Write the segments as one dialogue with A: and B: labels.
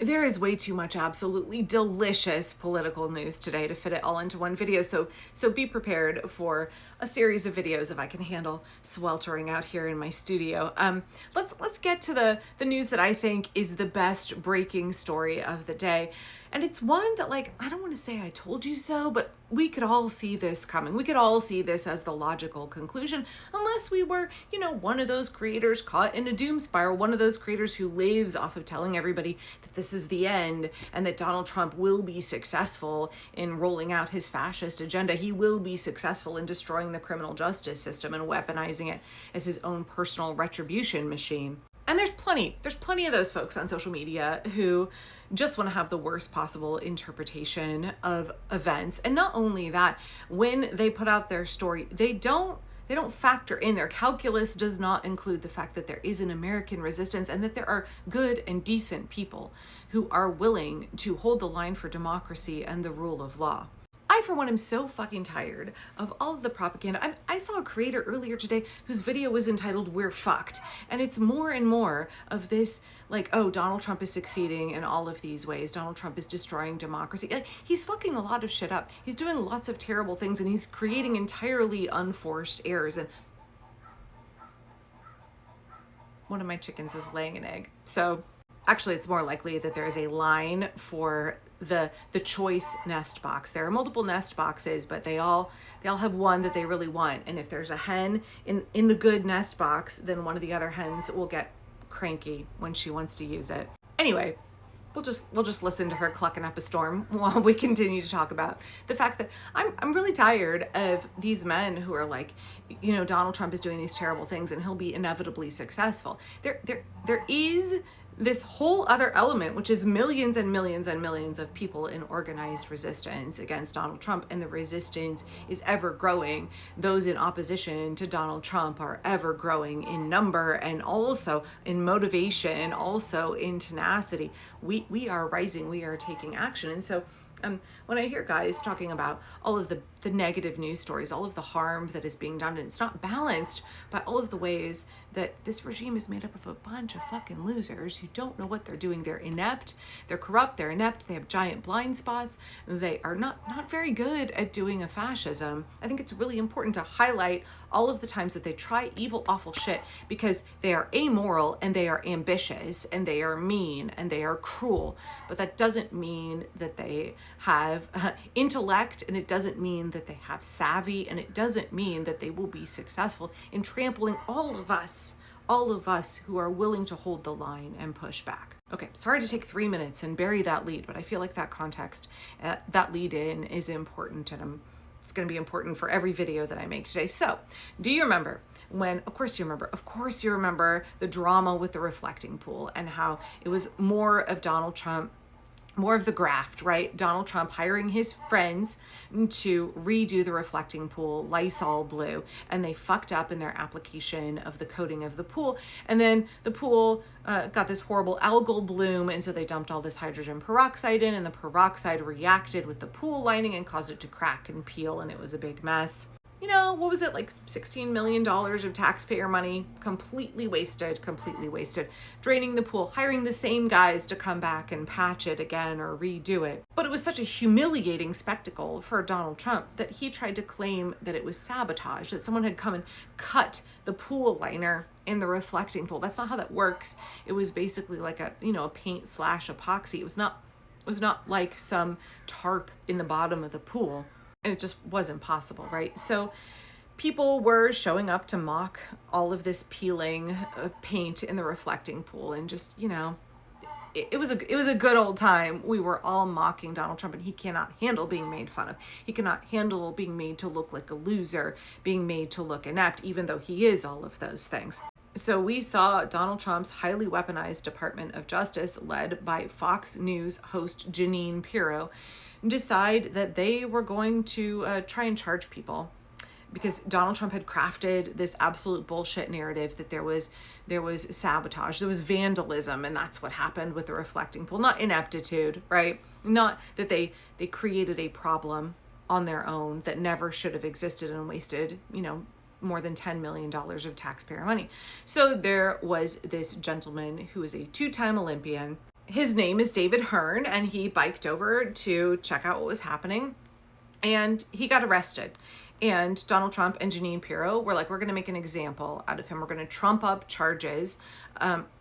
A: There is way too much absolutely delicious political news today to fit it all into one video. So be prepared for a series of videos if I can handle sweltering out here in my studio. Let's get to the news that I think is the best breaking story of the day. And it's one that, like, I don't want to say I told you so, but we could all see this coming. We could all see this as the logical conclusion, unless we were, one of those creators caught in a doom spiral, one of those creators who lives off of telling everybody that this is the end and that Donald Trump will be successful in rolling out his fascist agenda. He will be successful in destroying the criminal justice system and weaponizing it as his own personal retribution machine. And there's plenty of those folks on social media who just want to have the worst possible interpretation of events. And not only that, when they put out their story, they don't factor in, their calculus does not include the fact that there is an American resistance and that there are good and decent people who are willing to hold the line for democracy and the rule of law. I, for one, am so fucking tired of all of the propaganda. I saw a creator earlier today whose video was entitled "We're Fucked." And it's more and more of this, like, oh, Donald Trump is succeeding in all of these ways. Donald Trump is destroying democracy. Like, he's fucking a lot of shit up. He's doing lots of terrible things, and he's creating entirely unforced errors. And one of my chickens is laying an egg. So actually, it's more likely that there is a line for the choice nest box. There are multiple nest boxes, but they all have one that they really want. And if there's a hen in the good nest box, then one of the other hens will get cranky when she wants to use it. Anyway, we'll just listen to her clucking up a storm while we continue to talk about the fact that I'm really tired of these men who are like, Donald Trump is doing these terrible things and he'll be inevitably successful. There is this whole other element, which is millions and millions and millions of people in organized resistance against Donald Trump, and the resistance is ever growing. Those in opposition to Donald Trump are ever growing in number and also in motivation, also in tenacity. We are rising, we are taking action. And so when I hear guys talking about all of the negative news stories, all of the harm that is being done, and it's not balanced by all of the ways that this regime is made up of a bunch of fucking losers who don't know what they're doing. They're inept, they're corrupt, they're inept, they have giant blind spots, they are not very good at doing a fascism. I think it's really important to highlight all of the times that they try evil, awful shit because they are amoral and they are ambitious and they are mean and they are cruel. But that doesn't mean that they have intellect, and it doesn't mean that they have savvy, and it doesn't mean that they will be successful in trampling all of us who are willing to hold the line and push back. Okay, sorry to take 3 minutes and bury that lead, but I feel like that context, that lead in is important, and it's going to be important for every video that I make today. So, do you remember when, of course you remember the drama with the reflecting pool and how it was more of Donald Trump, more of the graft, right? Donald Trump hiring his friends to redo the reflecting pool Lysol blue, and they fucked up in their application of the coating of the pool. And then the pool got this horrible algal bloom, and so they dumped all this hydrogen peroxide in, and the peroxide reacted with the pool lining and caused it to crack and peel, and it was a big mess. What was it, like $16 million of taxpayer money completely wasted, draining the pool, hiring the same guys to come back and patch it again or redo it. But it was such a humiliating spectacle for Donald Trump that he tried to claim that it was sabotage, that someone had come and cut the pool liner in the reflecting pool. That's not how that works. It was basically like a paint / epoxy. It was not like some tarp in the bottom of the pool. And it just wasn't possible, right? So people were showing up to mock all of this peeling paint in the reflecting pool, and just, it was a good old time. We were all mocking Donald Trump, and he cannot handle being made fun of. He cannot handle being made to look like a loser, being made to look inept, even though he is all of those things. So we saw Donald Trump's highly weaponized Department of Justice, led by Fox News host Jeanine Pirro, decide that they were going to try and charge people because Donald Trump had crafted this absolute bullshit narrative that there was sabotage, there was vandalism, and that's what happened with the reflecting pool. Not ineptitude, right? Not that they created a problem on their own that never should have existed and wasted, more than $10 million of taxpayer money. So there was this gentleman who was a 2-time Olympian his name is David Hearn, and he biked over to check out what was happening, and he got arrested. And Donald Trump and Jeanine Pirro were like, we're going to make an example out of him. We're going to trump up charges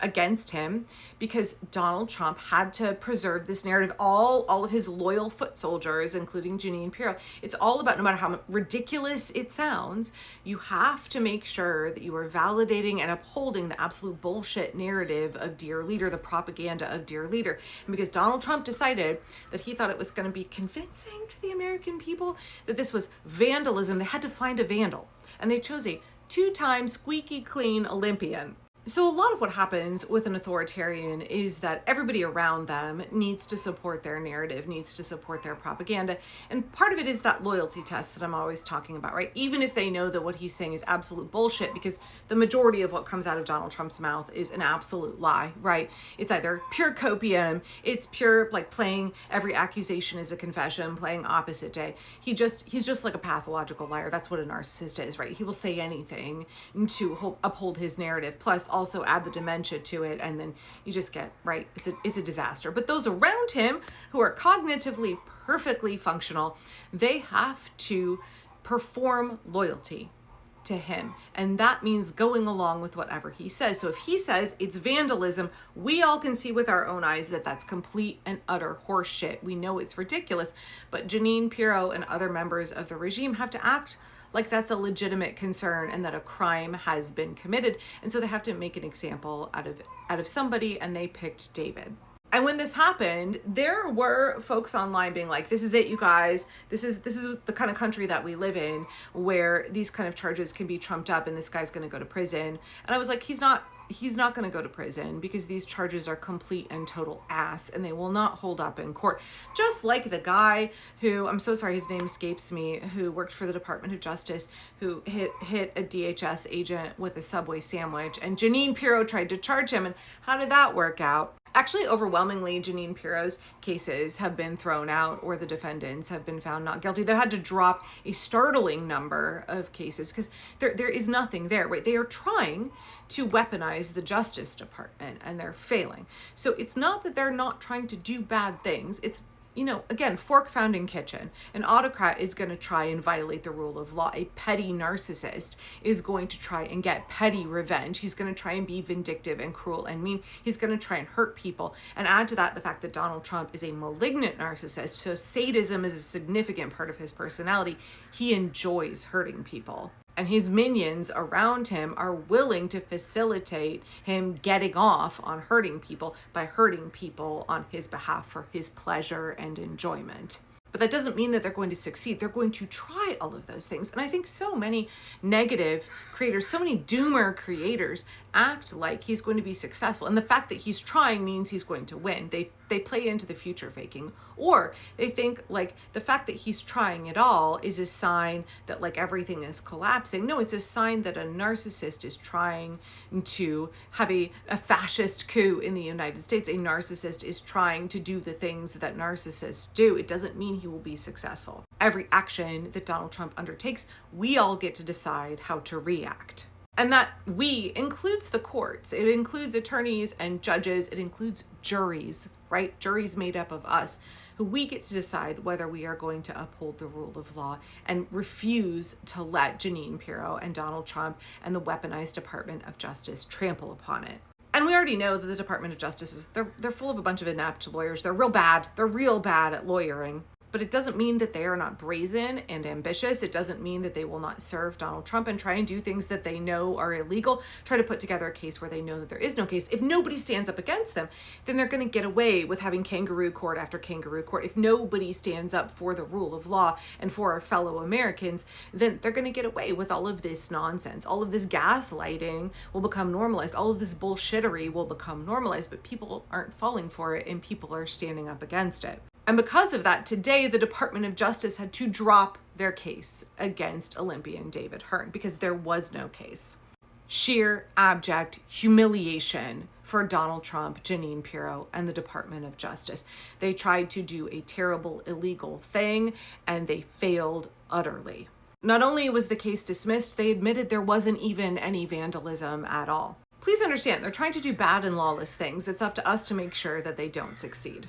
A: against him, because Donald Trump had to preserve this narrative. All of his loyal foot soldiers, including Jeanine Pirro, it's all about, no matter how ridiculous it sounds, you have to make sure that you are validating and upholding the absolute bullshit narrative of Dear Leader, the propaganda of Dear Leader. And because Donald Trump decided that he thought it was going to be convincing to the American people that this was vandalism, they had to find a vandal. And they chose a 2-time squeaky clean Olympian. So a lot of what happens with an authoritarian is that everybody around them needs to support their narrative, needs to support their propaganda. And part of it is that loyalty test that I'm always talking about, right? Even if they know that what he's saying is absolute bullshit, because the majority of what comes out of Donald Trump's mouth is an absolute lie, right? It's either pure copium, it's pure, like, playing every accusation as a confession, playing opposite day. He's just like a pathological liar. That's what a narcissist is, right? He will say anything to uphold his narrative. Plus, also add the dementia to it, and then you just get, right, it's a disaster. But those around him who are cognitively perfectly functional, they have to perform loyalty to him, and that means going along with whatever he says. So if he says it's vandalism, we all can see with our own eyes that that's complete and utter horseshit. We know it's ridiculous, but Jeanine Pirro and other members of the regime have to act like that's a legitimate concern and that a crime has been committed. And so they have to make an example out of somebody, and they picked David. And when this happened, there were folks online being like, this is it, you guys. This is the kind of country that we live in, where these kind of charges can be trumped up and this guy's going to go to prison. And I was like, he's not going to go to prison, because these charges are complete and total ass, and they will not hold up in court. Just like the guy who, I'm so sorry, his name escapes me, who worked for the Department of Justice, who hit a DHS agent with a Subway sandwich, and Jeanine Pirro tried to charge him. And how did that work out? Actually, overwhelmingly, Jeanine Pirro's cases have been thrown out, or the defendants have been found not guilty. They've had to drop a startling number of cases because there is nothing there, right? They are trying to weaponize the Justice Department, and they're failing. So it's not that they're not trying to do bad things. It's, again, fork found in kitchen. An autocrat is going to try and violate the rule of law. A petty narcissist is going to try and get petty revenge. He's going to try and be vindictive and cruel and mean. He's going to try and hurt people. And add to that the fact that Donald Trump is a malignant narcissist. So sadism is a significant part of his personality. He enjoys hurting people. And his minions around him are willing to facilitate him getting off on hurting people by hurting people on his behalf for his pleasure and enjoyment. But that doesn't mean that they're going to succeed. They're going to try all of those things. And I think so many negative creators, so many doomer creators act like he's going to be successful. And the fact that he's trying means he's going to win. They play into the future faking. Or they think like the fact that he's trying at all is a sign that like everything is collapsing. No, it's a sign that a narcissist is trying to have a fascist coup in the United States. A narcissist is trying to do the things that narcissists do. It doesn't mean he will be successful. Every action that Donald Trump undertakes, we all get to decide how to react. And that we includes the courts. It includes attorneys and judges. It includes juries, right? Juries made up of us, who we get to decide whether we are going to uphold the rule of law and refuse to let Jeanine Pirro and Donald Trump and the weaponized Department of Justice trample upon it. And we already know that the Department of Justice is, they're full of a bunch of inept lawyers. They're real bad. They're real bad at lawyering. But it doesn't mean that they are not brazen and ambitious. It doesn't mean that they will not serve Donald Trump and try and do things that they know are illegal, try to put together a case where they know that there is no case. If nobody stands up against them, then they're going to get away with having kangaroo court after kangaroo court. If nobody stands up for the rule of law and for our fellow Americans, then they're going to get away with all of this nonsense. All of this gaslighting will become normalized. All of this bullshittery will become normalized, but people aren't falling for it and people are standing up against it. And because of that, today the Department of Justice had to drop their case against Olympian David Hearn because there was no case. Sheer abject humiliation for Donald Trump, Jeanine Pirro, and the Department of Justice. They tried to do a terrible illegal thing and they failed utterly. Not only was the case dismissed, they admitted there wasn't even any vandalism at all. please understand, they're trying to do bad and lawless things. It's up to us to make sure that they don't succeed.